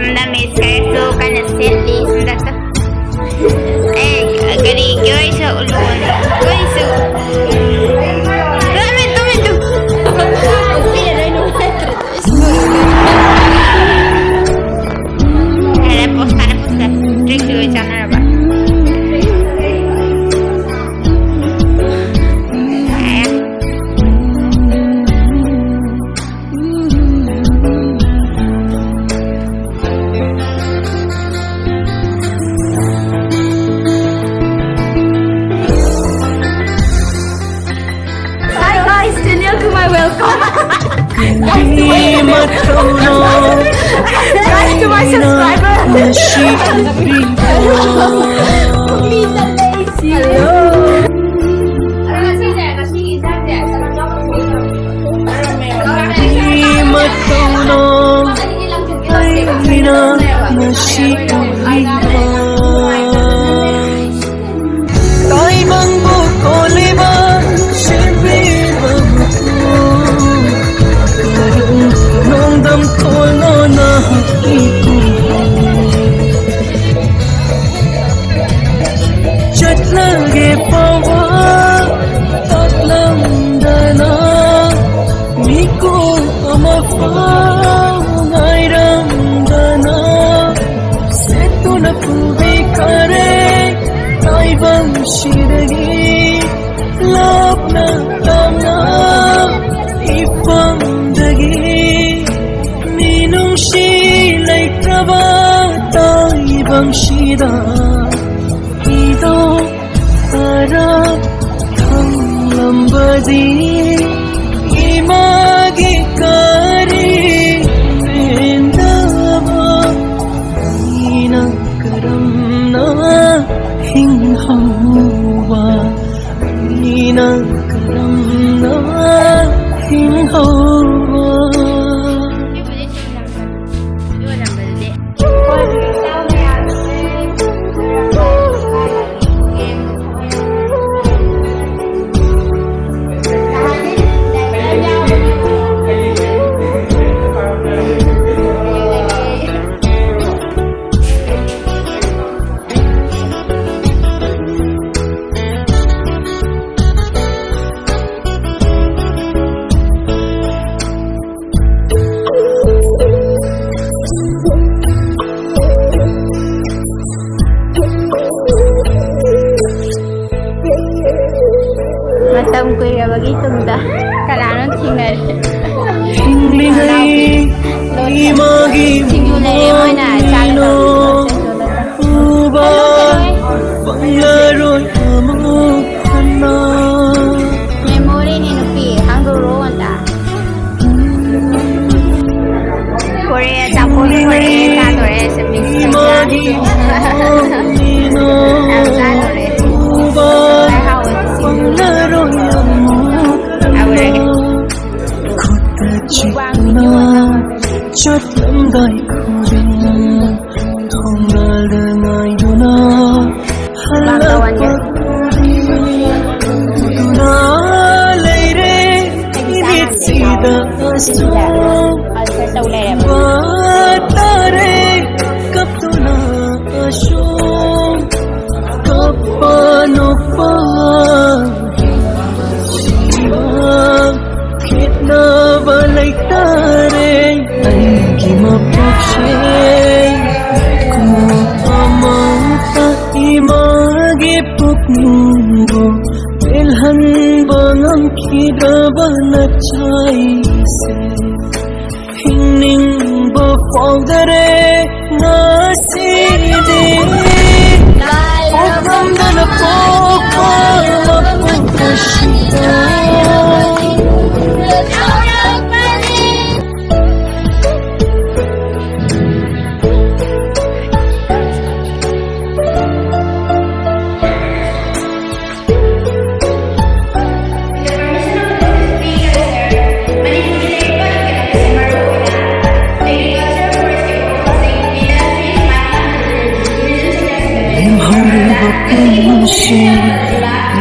Namdamis kayo so kana silly sunda to. Gani kyoy sa ulon. Kyoy so. Dami to. Okay na no. Posta. Drink dulu jangan apa. Guys, to my subscriber. Shida ido para lambadi imagi kari bendava ina karamna hinghawa ina karamna hinghawa. Matam ko ya begitu dah. Kalau tinggal. Imagi mana cakap. Pangaroy amukana. Memori ni nupi hanggu rowan dah. Korea tapos Korea tato seminggu. Chốt lắm đời khuyên không ngờ đời ngày đôi nó hắn lỡ nó lấy đi biết gì đã xuống và ta đây cấp tu là xuống cấp ba nó ba chikna và leiktare anh mapapshay ko amanta imagi puknugo ilhan bangam kidabana chaise hinning bo fogdare naside okamdana pokala pukashita. Hãy subscribe cho kênh Ghiền Mì Gõ để không bỏ lỡ những video hấp dẫn.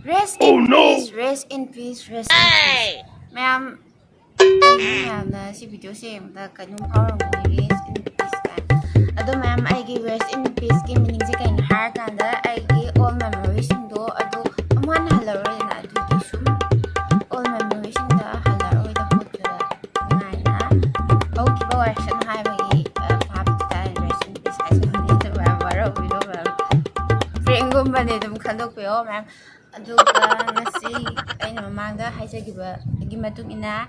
Rest in peace, rest in peace, rest in peace. Ma'am, ma'am na si video si da kanyang power mo rest in peace ka. Ado ma'am ay gi rest in peace ki meaning si kay har kanda ay gi all memories do ado aman halaro na ado gi sum all memories da halaro da put ngai na au ki ba version hai ba gi pap ta rest in peace ay so ni to ma'am waro video ma'am friend gum ba ne dum khandok pyo ma'am aduga ngasi ay mamangda haijagiba gi matung ina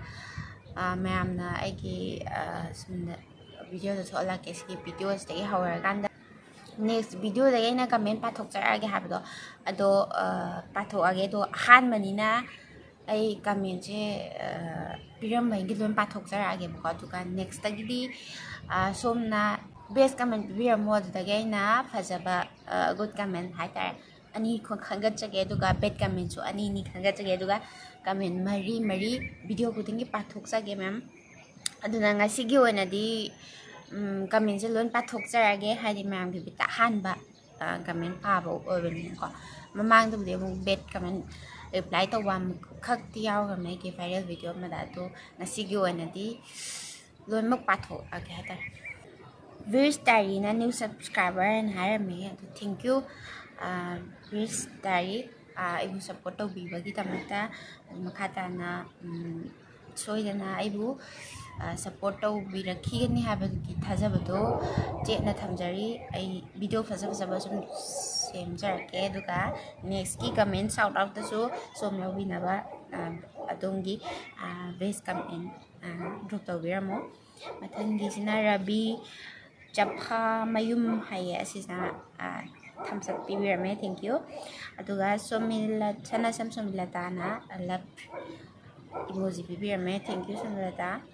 mayamna aigi sumda video da thola ke ski videos da hawar ganda next video da ina comment pathok charage habdo ado pathok age do han manina ai comment je piram mai gi lon pathok charage ko duka next ta gidi somna best comment piram mo da ina fajaba good comment haita ani khangat chage duga bad comment so ani ni khangat chage duga comment mari video kudingi pathok chage ma'am aduna ngasi gi ona di comment je lon pathok charage haidi ma'am gi bita hanba comment pa bo oben ko mamang du de bad comment reply to wam khak tiaw ga me gi viral video ma da to ngasi gi ona di lon mak pathok age hata Virs Diary na new subscriber and hire me thank you Virs Diary ibu support to bibagi tamata makata na soidana ibu support to birakhi ni habagi thajabado jetna thamjari ai video fajaba sum semjarke duka next ki comment shout out to somna winaba adongi best comment drop to biramo mathangi sina Rabi Japha mayum haye asina thumbs up pibirame thank you aduga somila chana somila tana love emoji pibirame thank you somilata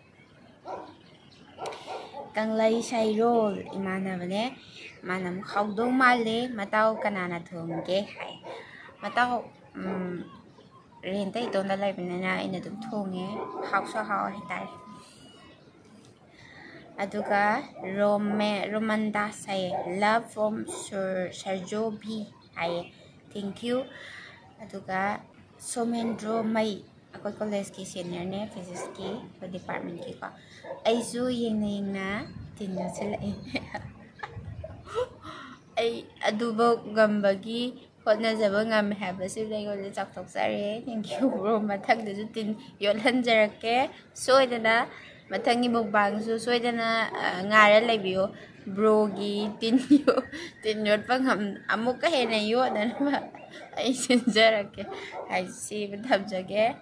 kanglai sairo imana bane manam khawdo male matao kanana thongge hai matao renta itonda lai binana ina dum thonge hawsa haw hitai aduga romanda say love from Sergio B ay thank you aduga somendro mai akoi college ki senior ne physics ki department ki ko aisu yengna tinna silai ai adubo gambagi hotna jaba ngam haba su lego le chak tok sare thank you bro mathak de tin yolhan jarake soidana mathangi mukbang su soidana ngara lebiyo brogi tin yot pangam amuk ka hena yo dan ma ai sinjarake ai si batham jage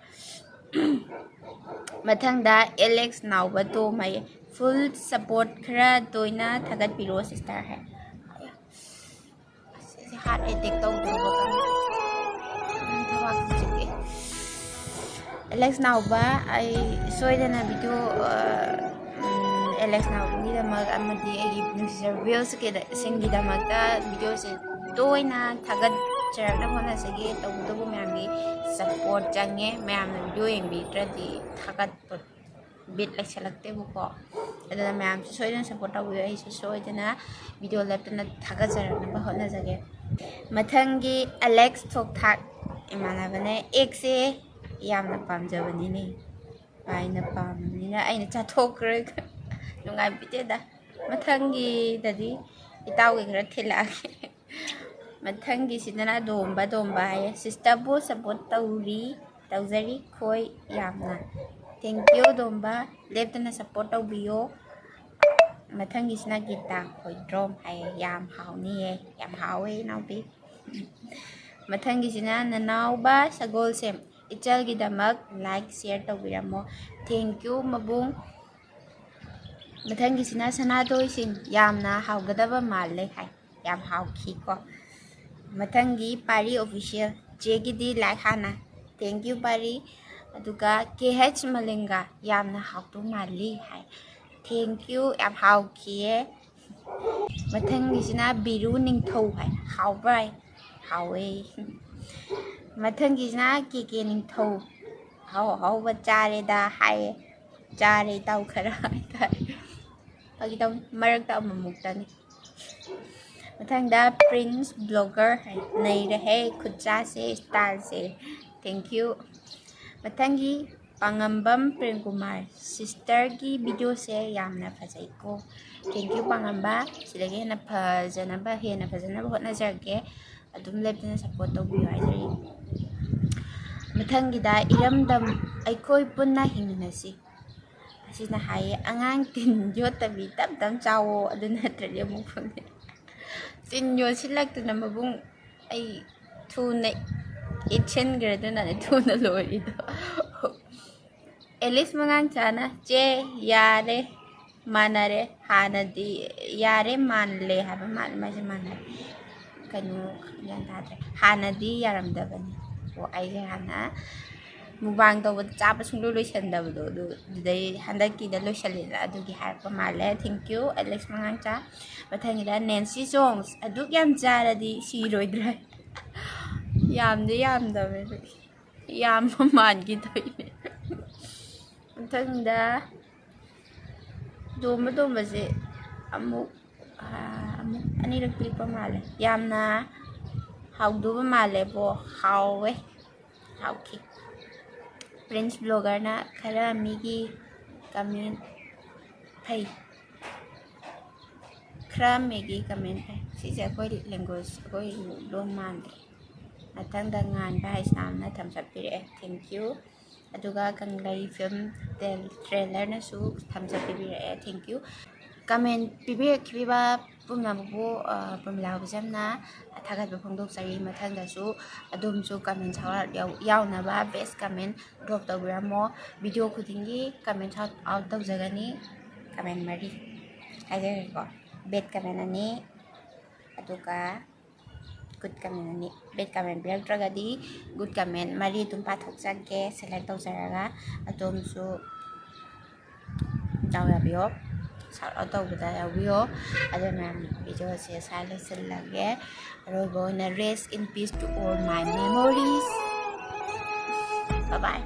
mathangda Alex nauba to mai full support khara toina thagat piro sister hai si heart attack to do ba Alex nauba ai soidana video Alex nauba ni da mag amadi ai nuser reels ke da singi da magda video se toina thagat charakna hona sage to bu myam support jange myam video yeng bi tradi thagat bit like selekte bu ko adana myam soidana support ta ai soidana video laptop thagat charakna ba hona sage mathangi Alex thok thak imana bane ek se yamna pamjabani ne aina pamnina aina chathokre nungai biteda mathangi dadi itaw ge gra thilake mathangi sidana domba ay sister bo support tawjari khoi yamna thank you domba leptana support tawbiyo mathangi sina gita khoi drum ay yam hawni yam hawe nawbi mathangi sina nanawba sagol sem ichal gidamak like share tawbiramo thank you mabung mathangi sina sanadoi sin yamna hawgadaba malle hai yam hawki ko mathangi pari official jegidi like hana thank you pari aduga KH malinga yamna hawtu mali hai thank you yam hawki mathangi sina biru ningthau hai hawbai hawe mathangi na ke ning thau haw ba chare da hai chare tau khara tai pagi tau marak ta mamuk ta ni ꯃꯊꯪꯗ prince blogger ꯅꯩꯔꯦꯍꯦ ꯈꯨꯠꯆꯥꯁꯦ ꯁ꯭ꯇꯥꯏꯜꯁꯦ thank you ꯃꯊꯪꯒꯤ ꯄꯥꯉꯝꯕꯝ ꯄ꯭ꯔꯦꯝꯀꯨꯃꯥꯔ ꯁꯤꯁꯇꯔꯒꯤ ꯚꯤꯗꯤꯑꯣꯁꯦ ꯌꯥꯝꯅ ꯐꯖꯩꯀꯣ thank you ꯄꯥꯉꯝꯕ ꯁꯤꯗꯒꯤ ꯍꯦꯟꯅ ꯐꯖꯅꯕ ꯍꯣꯠꯅꯖꯔꯒꯦ ꯑꯗꯨꯝ ꯂꯦꯞꯇꯅ ꯁꯞꯄꯣꯔꯠ ꯇꯧꯕꯤꯌꯨ ꯍꯥꯏꯖꯔꯤ ꯃꯊꯪꯒꯤꯗ ꯏꯔꯝꯗꯝ ꯑꯩꯈꯣꯏ ꯄꯨꯟꯅ ꯍꯤꯡꯃꯤꯟꯅꯁꯤ ꯑꯁꯤꯅ ꯍꯥꯏꯌꯦ ꯑꯉꯥꯡ ꯇꯤꯟ ꯌꯣꯠꯇꯕꯤ ꯇꯞ ꯇꯞ ꯆꯥꯋꯣ ꯑꯗꯨ ꯅꯠꯇ꯭ꯔꯗꯤ ꯑꯃꯨꯛ ꯐꯪꯉꯦ ꯇꯤꯟ ꯌꯣꯠꯁꯤꯜꯂꯛꯇꯨꯅ ꯃꯕꯨꯡ ꯑꯩ ꯊꯨꯅ ꯏꯠꯁꯤꯟꯈ꯭ꯔꯦ ꯑꯗꯨꯅꯅꯦ ꯊꯨꯅ ꯂꯣꯏꯔꯤꯗꯣ ꯑꯦꯂꯤꯁ ꯃꯉꯥꯡꯆꯥꯅ ꯆꯦ ꯌꯥꯔꯦ ꯃꯥꯟꯅꯔꯦ ꯍꯥꯟꯅꯗꯤ ꯌꯥꯔꯦ ꯃꯥꯜꯂꯦ ꯍꯥꯏꯕ ꯃꯥꯜꯂꯦ ꯃꯥꯁꯦ ꯃꯥꯟꯅꯔꯦ ꯀꯩꯅꯣ ꯒ꯭ꯌꯥꯟ ꯇꯥꯗ꯭ꯔꯦ ꯍꯥꯟꯅꯗꯤ ꯌꯥꯔꯝꯗꯕꯅꯤ ꯑꯣ ꯑꯩꯁꯦ ꯍꯥꯟꯅ ꯃꯨꯛꯕꯥꯡ ꯇꯧꯕꯗ ꯆꯥꯕ ꯁꯨꯡꯂꯣꯏ ꯂꯣꯏꯁꯟꯗꯕꯗꯣ ꯑꯗꯨꯗꯩ ꯍꯟꯗꯛꯀꯤꯗ ꯂꯣꯏꯁꯜꯂꯦꯅ ꯑꯗꯨꯒꯤ ꯍꯥꯏꯔꯛꯄ ꯃꯥꯜꯂꯦ ꯊꯦꯡꯛ ꯌꯨ ꯑꯦꯂꯦꯛꯁ ꯃꯉꯥꯡꯆꯥ ꯃꯊꯪꯒꯤꯗ ꯅꯦꯟꯁꯤ ꯖꯣꯟꯁ ꯑꯗꯨꯛ ꯌꯥꯝ ꯆꯥꯔꯗꯤ ꯁꯤꯔꯣꯏꯗ꯭ꯔꯥ ꯌꯥꯝꯗꯕꯅꯦ ꯌꯥꯝꯕ ꯃꯥꯟꯈꯤꯗꯣꯏꯅꯦ ꯃꯊꯪꯗ ꯇꯣꯝꯕꯁꯦ ꯑꯃꯨꯛ ꯑꯅꯤꯔꯛ ꯄꯤꯔꯛꯄ ꯃꯥꯜꯂꯦ ꯌꯥꯝꯅ ꯍꯥꯎꯗꯧꯕ ꯃꯥꯜꯂꯦꯕꯣ ꯍꯥꯎꯋꯦ ꯍꯥꯎꯈꯤ ꯄ꯭ꯔꯤꯟꯁ ꯕ꯭ꯂꯣꯒꯔꯅ ꯈꯔ ꯃꯤꯒꯤ ꯀꯃꯦꯟ ꯐꯩ ꯁꯤꯁꯦ ꯑꯩꯈꯣꯏ ꯂꯦꯡꯒ꯭ꯋꯦꯖ ꯑꯩꯈꯣꯏ ꯂꯣꯟ ꯃꯥꯟꯗ꯭ꯔꯦ ꯃꯊꯪꯗ ꯉꯥꯟꯕ ꯍꯥꯏꯁꯅꯥꯝꯅ ꯊꯝꯆꯠꯄꯤꯔꯛꯑꯦ ꯊꯦꯡꯛ ꯌꯨ ꯑꯗꯨꯒ ꯀꯪꯂꯩ ꯐꯤꯂꯝ ꯇ꯭ꯔꯦꯂꯔꯅꯁꯨ ꯊꯝꯆꯠꯄꯤꯔꯛꯑꯦ ꯊꯦꯡꯛ ꯌꯨ ꯀꯃꯦꯟ ꯄꯤꯕꯤꯔꯛꯈꯤꯕ ꯄꯨꯝꯅꯃꯛꯄꯨ ꯄ꯭ꯔꯃꯤꯂꯥ ꯍꯨꯕꯤꯖꯝꯅ ꯊꯥꯒꯠꯄ ꯐꯣꯡꯗꯣꯛꯆꯔꯤ ꯃꯊꯪꯗꯁꯨ ꯑꯗꯣꯝꯁꯨ ꯀꯃꯦꯟ ꯁꯥꯎꯠ ꯌꯥꯎꯅꯕ ꯕꯦꯁ ꯀꯃꯦꯟ ꯗ꯭ꯔꯣꯞ ꯇꯧꯕꯤꯔꯝꯃꯣ ꯚꯤꯗꯤꯑꯣ ꯈꯨꯗꯤꯡꯒꯤ ꯀꯃꯦꯟ ꯁꯥꯎꯠ ꯑꯥꯎꯠ ꯇꯧꯖꯒꯅꯤ ꯀꯃꯦꯟ 3 ꯍꯥꯏꯖꯔꯦꯀꯣ ꯕꯦꯠ ꯀꯃꯦꯟ 2 ꯑꯗꯨꯒ ꯒꯨꯗ ꯀꯃꯦꯟ 2 ꯕꯦꯠ ꯀꯃꯦꯟ ꯄꯤꯔꯛꯇ꯭ꯔꯒꯗꯤ ꯒꯨꯗ ꯀꯃꯦꯟ 3 ꯑꯗꯨꯝ ꯄꯥꯊꯣꯛꯆꯒꯦ ꯁꯦꯂꯦꯛ ꯇꯧꯖꯔꯒ ꯑꯗꯣꯝꯁꯨ ꯗꯥꯎ ꯌꯥꯕꯤꯌꯣ ꯁꯥꯎꯠ ꯑꯥꯎꯠ ꯇꯧꯕꯗ ꯌꯥꯎꯕꯤꯌꯣ ꯑꯗꯨꯅ ꯃꯌꯥꯝ ꯚꯤꯗꯤꯑꯣꯁꯦ ꯁꯥꯏ ꯂꯣꯏꯁꯤꯜꯂꯒꯦ ꯑꯔꯣꯏꯕ ꯑꯣꯏꯅ ꯔꯦꯁ ꯏꯟ ꯄꯤꯁ ꯇꯨ ꯑꯣꯜ ꯃꯥꯏ ꯃꯦꯃꯣꯔꯤꯁ ꯕꯥꯏ ꯕꯥꯏ